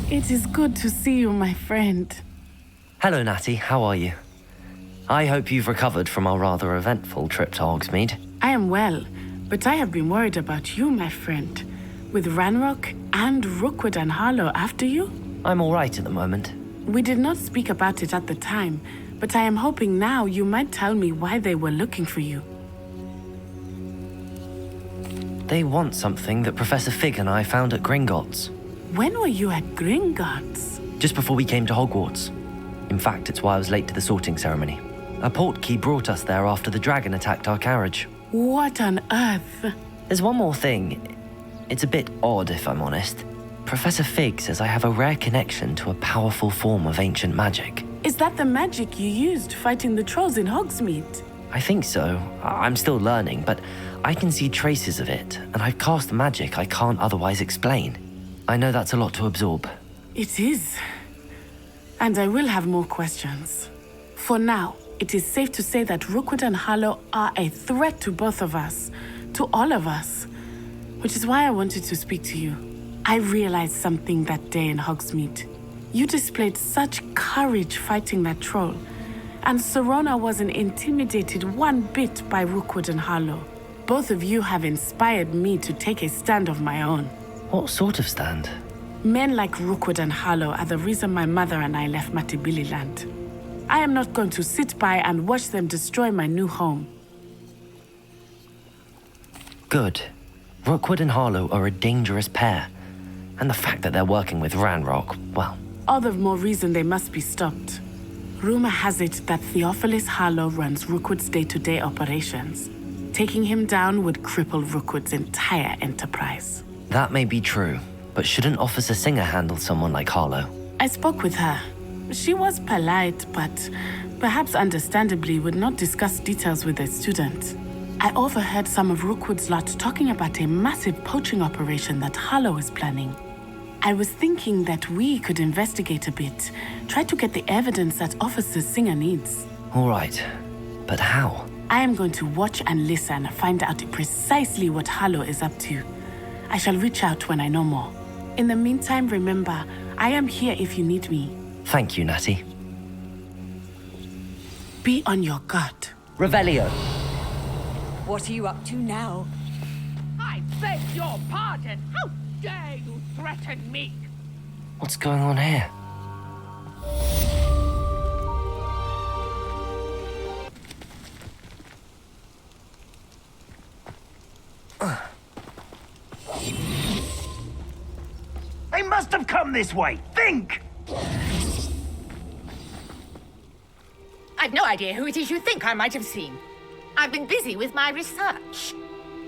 It is good to see you, my friend. Hello, Natty. How are you? I hope you've recovered from our rather eventful trip to Hogsmeade. I am well, but I have been worried about you, my friend. With Ranrock and Rookwood and Harlow after you? I'm all right at the moment. We did not speak about it at the time, but I am hoping now you might tell me why they were looking for you. They want something that Professor Fig and I found at Gringotts. When were you at Gringotts? Just before we came to Hogwarts. In fact, it's why I was late to the sorting ceremony. A portkey brought us there after the dragon attacked our carriage. What on earth? There's one more thing. It's a bit odd, if I'm honest. Professor Fig says I have a rare connection to a powerful form of ancient magic. Is that the magic you used fighting the trolls in Hogsmeade? I think so. I'm still learning, but I can see traces of it, and I've cast magic I can't otherwise explain. I know that's a lot to absorb. It is. And I will have more questions. For now, it is safe to say that Rookwood and Harlow are a threat to both of us, to all of us, which is why I wanted to speak to you. I realized something that day in Hogsmeade. You displayed such courage fighting that troll, and Serona wasn't intimidated one bit by Rookwood and Harlow. Both of you have inspired me to take a stand of my own. What sort of stand? Men like Rookwood and Harlow are the reason my mother and I left Matibili land. I am not going to sit by and watch them destroy my new home. Good. Rookwood and Harlow are a dangerous pair. And the fact that they're working with Ranrock, well... All the more reason they must be stopped. Rumor has it that Theophilus Harlow runs Rookwood's day-to-day operations. Taking him down would cripple Rookwood's entire enterprise. That may be true, but shouldn't Officer Singer handle someone like Harlow? I spoke with her. She was polite, but perhaps understandably would not discuss details with a student. I overheard some of Rookwood's lot talking about a massive poaching operation that Harlow is planning. I was thinking that we could investigate a bit, try to get the evidence that Officer Singer needs. All right, but how? I am going to watch and listen, find out precisely what Harlow is up to. I shall reach out when I know more. In the meantime, remember, I am here if you need me. Thank you, Natty. Be on your guard. Revelio. What are you up to now? I beg your pardon. How dare you threaten me? What's going on here? They must have come this way. Think! I've no idea who it is you think I might have seen. I've been busy with my research.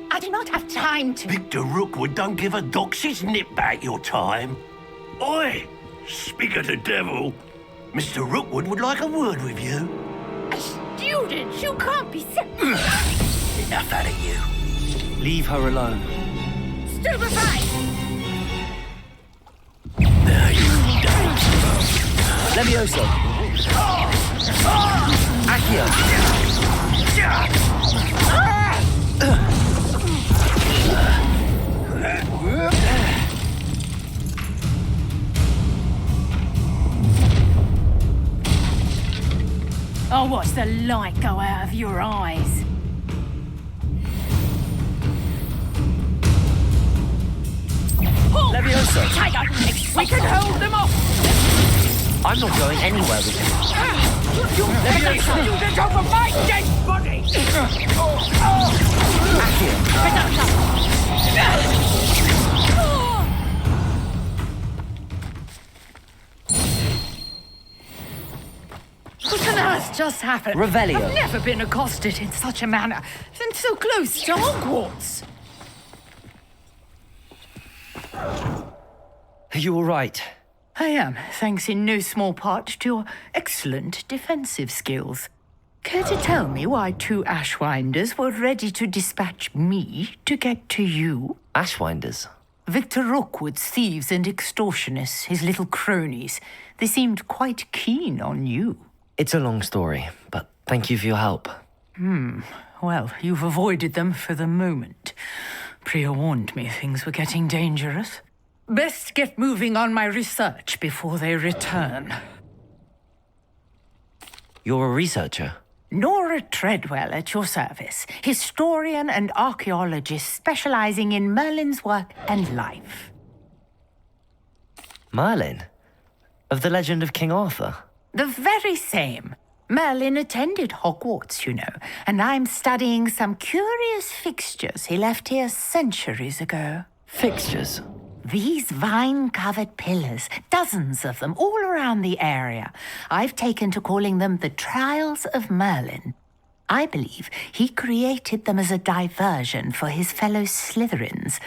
I do not have time to... Victor Rookwood don't give a doxy's nip back your time. Oi! Speak of the devil. Mr. Rookwood would like a word with you. A student? You can't be Enough out of you. Leave her alone. stupefied! Levioso. Accio. I'll watch the light go out of your eyes. Levioso. Tiger, we can hold them off! I'm not going anywhere with him. You better shoot it over my dead body! What on earth just happened? Revelio. I've never been accosted in such a manner, and so close to Hogwarts. Are you all right? I am, thanks in no small part to your excellent defensive skills. Care to tell me why two Ashwinders were ready to dispatch me to get to you? Ashwinders? Victor Rookwood's thieves and extortionists, his little cronies. They seemed quite keen on you. It's a long story, but thank you for your help. Well, you've avoided them for the moment. Priya warned me things were getting dangerous. Best get moving on my research before they return. You're a researcher? Nora Treadwell at your service, historian and archaeologist specializing in Merlin's work and life. Merlin? Of the legend of King Arthur? The very same. Merlin attended Hogwarts, you know, and I'm studying some curious fixtures he left here centuries ago. Fixtures? These vine-covered pillars, dozens of them all around the area. I've taken to calling them the Trials of Merlin. I believe he created them as a diversion for his fellow Slytherins.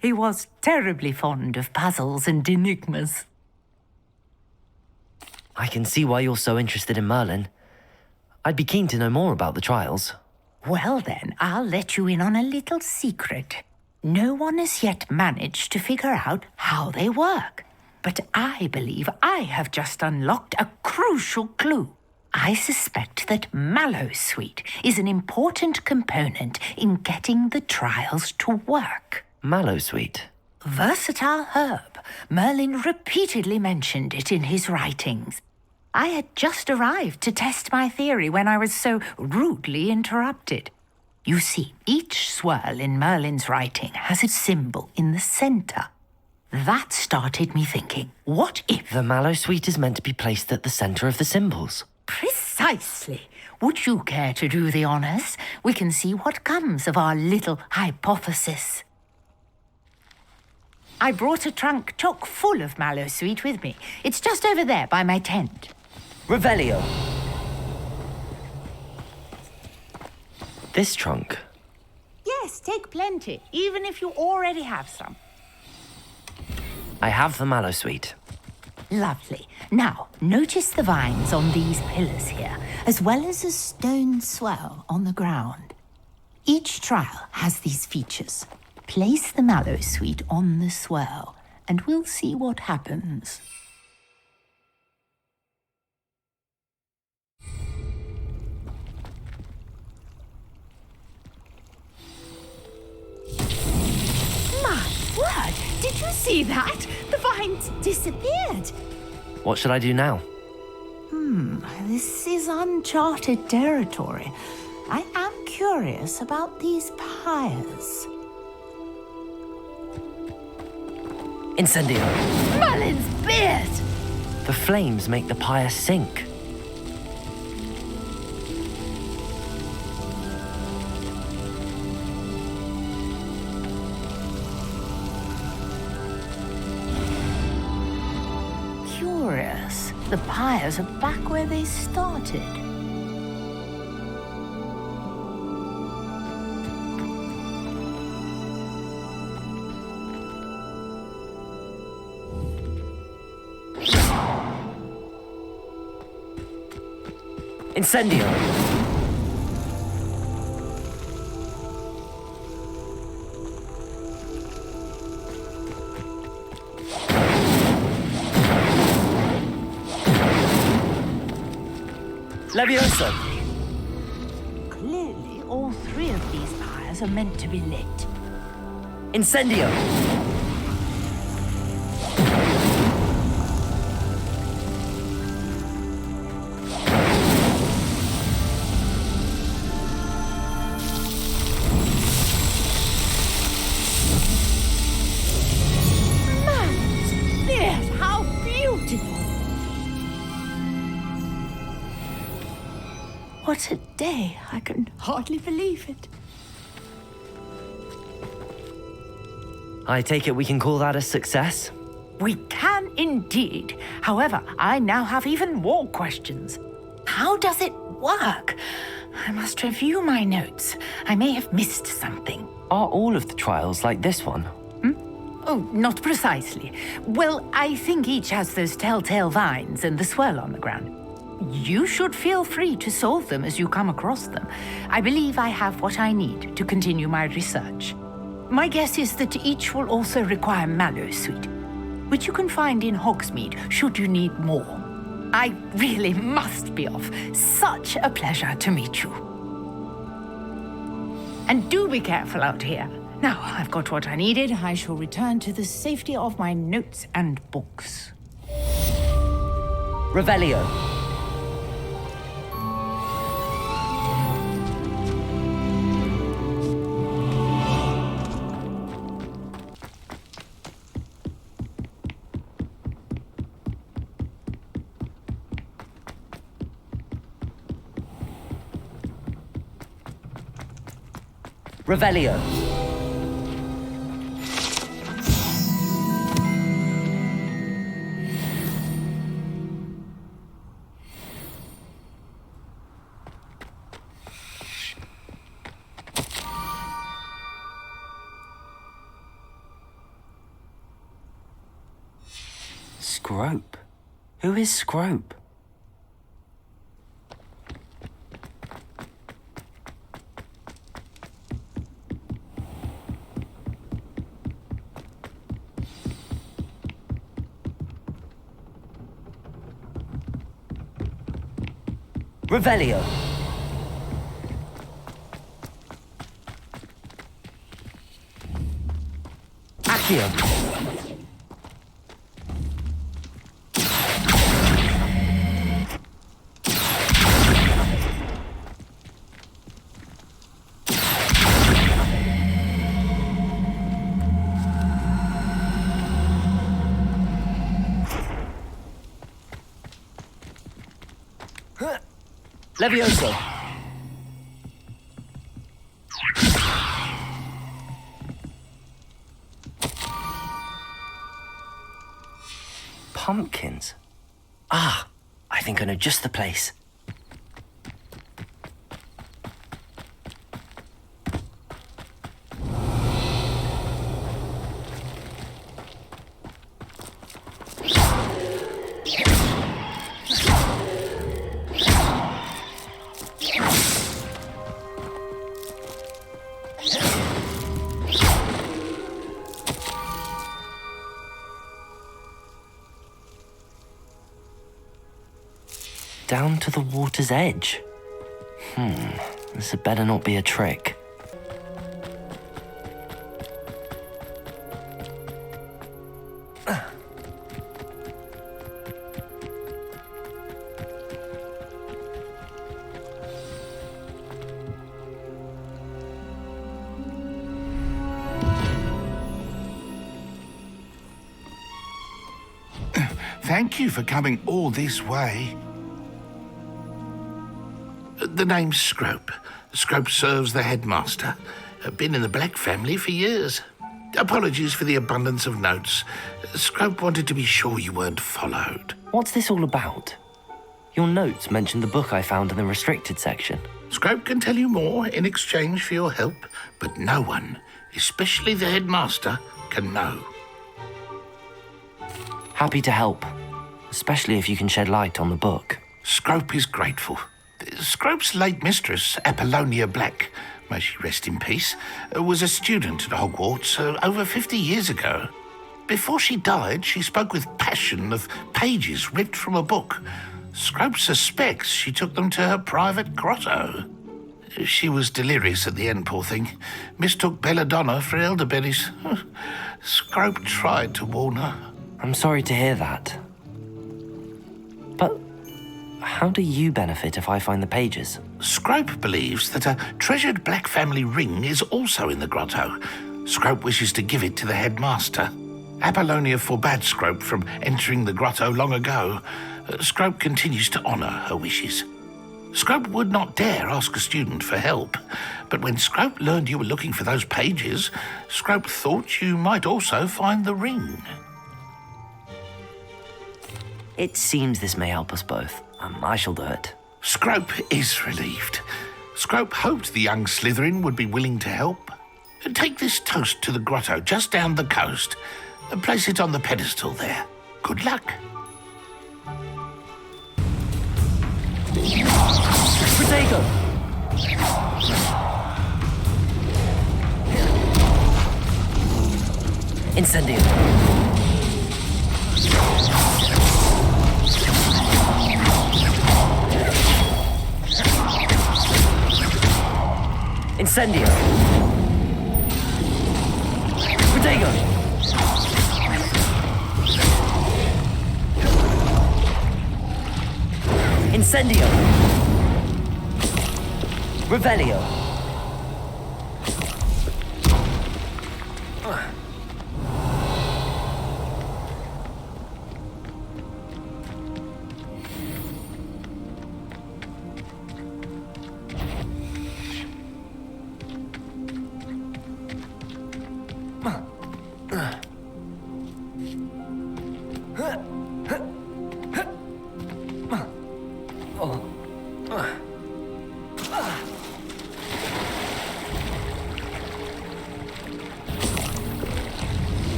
He was terribly fond of puzzles and enigmas. I can see why you're so interested in Merlin. I'd be keen to know more about the trials. Well then, I'll let you in on a little secret. No one has yet managed to figure out how they work. But I believe I have just unlocked a crucial clue. I suspect that Mallowsweet is an important component in getting the trials to work. Mallowsweet? Versatile herb. Merlin repeatedly mentioned it in his writings. I had just arrived to test my theory when I was so rudely interrupted. You see, each swirl in Merlin's writing has a symbol in the center. That started me thinking, what if... The Mallowsweet is meant to be placed at the center of the symbols. Precisely. Would you care to do the honors? We can see what comes of our little hypothesis. I brought a trunk chock full of Mallowsweet with me. It's just over there by my tent. Revelio. This trunk? Yes, take plenty, even if you already have some. I have the Mallowsweet. Lovely. Now, notice the vines on these pillars here, as well as a stone swell on the ground. Each trial has these features. Place the Mallowsweet on the swell, and we'll see what happens. My word! Did you see that? The vines disappeared. What should I do now? This is uncharted territory. I am curious about these pyres. Incendio. Merlin's beard! The flames make the pyre sink. Curious. The pyres are back where they started. Incendio. Levioso. Clearly, all three of these pyres are meant to be lit. Incendio. Merlin's beard! How beautiful! What a day! I can hardly believe it. I take it we can call that a success? We can indeed. However, I now have even more questions. How does it work? I must review my notes. I may have missed something. Are all of the trials like this one? Oh, not precisely. Well, I think each has those telltale vines and the swirl on the ground. You should feel free to solve them as you come across them. I believe I have what I need to continue my research. My guess is that each will also require Mallowsweet, which you can find in Hogsmeade should you need more. I really must be off. Such a pleasure to meet you. And do be careful out here. Now I've got what I needed. I shall return to the safety of my notes and books. Revelio. Revelio. Scrope? Who is Scrope? Revelio. Accio. Levioso. Pumpkins. Ah, I think I know just the place. Down to the water's edge. This had better not be a trick. Thank you for coming all this way. The name's Scrope. Scrope serves the headmaster. Been in the Black family for years. Apologies for the abundance of notes. Scrope wanted to be sure you weren't followed. What's this all about? Your notes mentioned the book I found in the restricted section. Scrope can tell you more in exchange for your help, but no one, especially the headmaster, can know. Happy to help, especially if you can shed light on the book. Scrope is grateful. Scrope's late mistress, Apollonia Black, may she rest in peace, was a student at Hogwarts over 50 years ago. Before she died, she spoke with passion of pages ripped from a book. Scrope suspects she took them to her private grotto. She was delirious at the end, poor thing. Mistook belladonna for elderberries. Scrope tried to warn her. I'm sorry to hear that. But how do you benefit if I find the pages? Scrope believes that a treasured Black family ring is also in the grotto. Scrope wishes to give it to the headmaster. Apollonia forbade Scrope from entering the grotto long ago. Scrope continues to honour her wishes. Scrope would not dare ask a student for help, but when Scrope learned you were looking for those pages, Scrope thought you might also find the ring. It seems this may help us both. I shall do it. Scrope is relieved. Scrope hoped the young Slytherin would be willing to help. Take this toast to the grotto just down the coast and place it on the pedestal there. Good luck. Protego! Incendio! Incendio! Protego! Incendio! Revelio!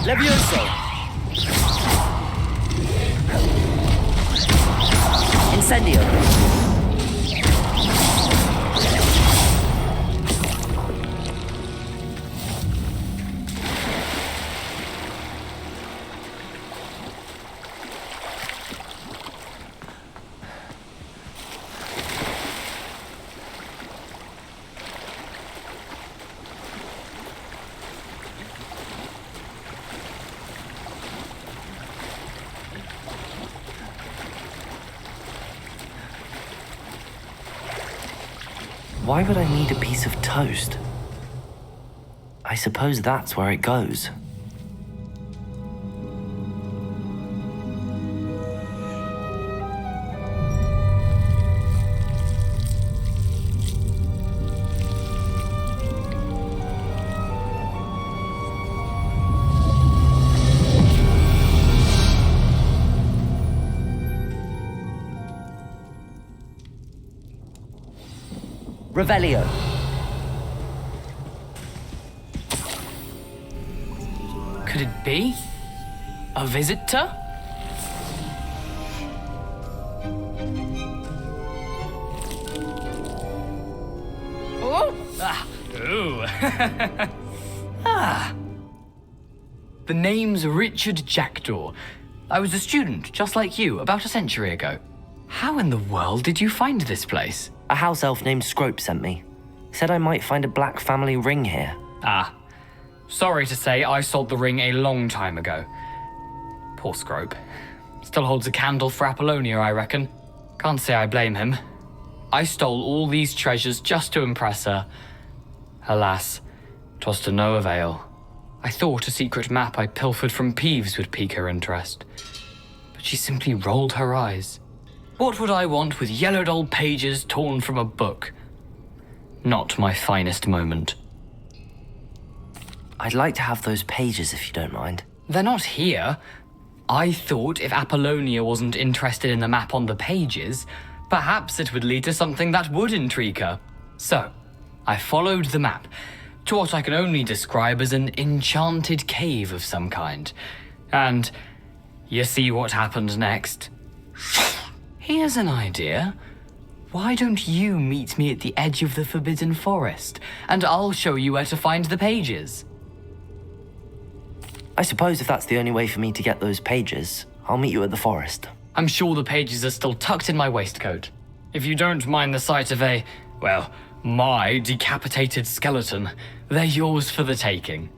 Levioso! Incendio! Why would I need a piece of toast? I suppose that's where it goes. Revelio. Could it be? A visitor? Oh! Ah! Ooh! Ah! The name's Richard Jackdaw. I was a student, just like you, about a century ago. How in the world did you find this place? A house elf named Scropes sent me. Said I might find a black family ring here. Ah. Sorry to say, I sold the ring a long time ago. Poor Scrope. Still holds a candle for Apollonia, I reckon. Can't say I blame him. I stole all these treasures just to impress her. Alas, 'twas to no avail. I thought a secret map I pilfered from Peeves would pique her interest. But she simply rolled her eyes. What would I want with yellowed old pages torn from a book? Not my finest moment. I'd like to have those pages if you don't mind. They're not here. I thought if Apollonia wasn't interested in the map on the pages, perhaps it would lead to something that would intrigue her. So, I followed the map to what I can only describe as an enchanted cave of some kind. And you see what happened next? Here's an idea. Why don't you meet me at the edge of the Forbidden Forest, and I'll show you where to find the pages? I suppose if that's the only way for me to get those pages, I'll meet you at the forest. I'm sure the pages are still tucked in my waistcoat. If you don't mind the sight of my decapitated skeleton, they're yours for the taking.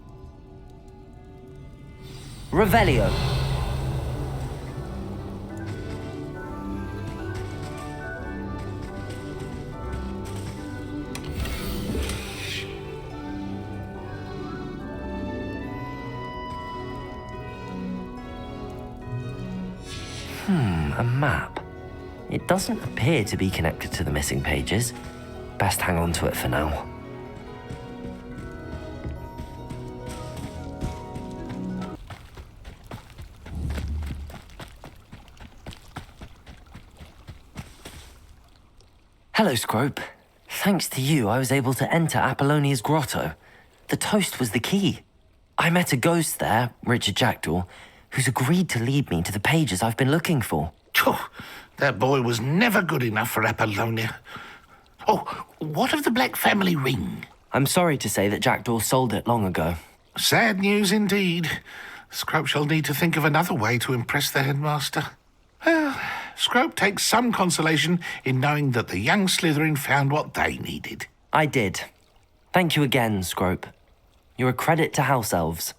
Revelio. A map. It doesn't appear to be connected to the missing pages. Best hang on to it for now. Hello, Scrope. Thanks to you, I was able to enter Apollonia's grotto. The toast was the key. I met a ghost there, Richard Jackdaw, who's agreed to lead me to the pages I've been looking for. Phew, that boy was never good enough for Apollonia. Oh, what of the Black family ring? I'm sorry to say that Jackdaw sold it long ago. Sad news indeed. Scrope shall need to think of another way to impress the headmaster. Well, Scrope takes some consolation in knowing that the young Slytherin found what they needed. I did. Thank you again, Scrope. You're a credit to House Elves.